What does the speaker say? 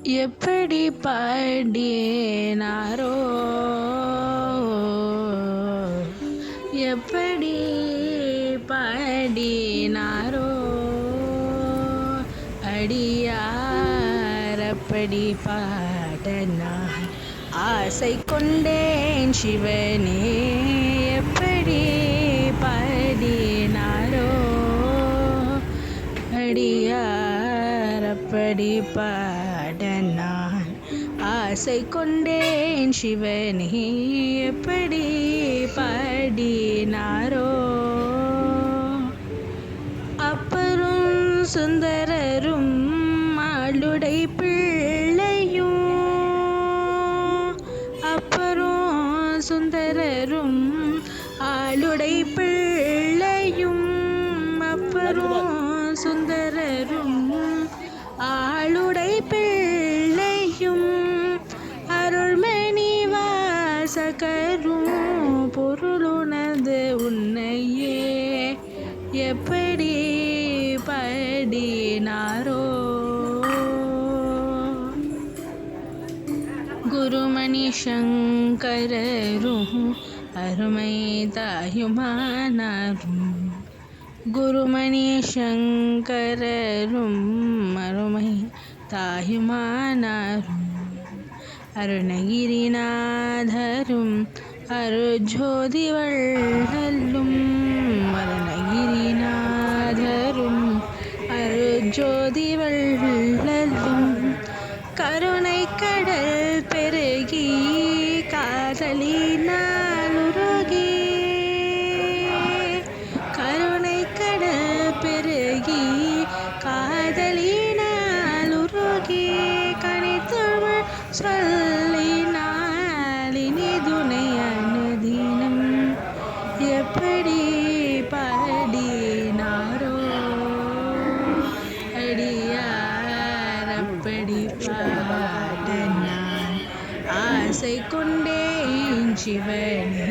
எப்படி பாடினாரோ, எப்படி பாடினாரோ, அடியாரப்படி பாட நான் ஆசை கொண்டேன் சிவனே. எப்படி பாடினாரோ, அடியாரப்படி பாட நான் ஆசை கொண்டேன் சிவனே. எப்படி பாடினாரோ, அப்பரும் சுந்தரரும் ஆளுடை பிள்ளையும், அப்பரும் சுந்தரரும் ஆளுடை பிள்ளையும், அப்பரும் சுந்தரரும் ஆளுடை பிள்ளையும், அருள்மணி வாசகரும் பொருளுணர்ந்து உன்னையே எப்படி பாடினாரோ. குருமணி சங்கரரும் அருமை தாயுமானாரும், குருமணி சங்கரரும் அருமை தாயுமானாரும், அருணகிரிநாதரும் அருஜோதி வள்ளலும், அருணகிரிநாதரும் அருஜோதி வள்ளலும், கருணை கடல் பெருகி காதலினால் உருகி, கருணை கடல் பெருகி காதலினால் உருகி, கனித்தமிழ் சொல்லினால் இனி துணை அனுதினம் எப்படி பாடினாரோ, அடியாரப்படி பாட நான் ஆசை கொண்டேன் சிவனே.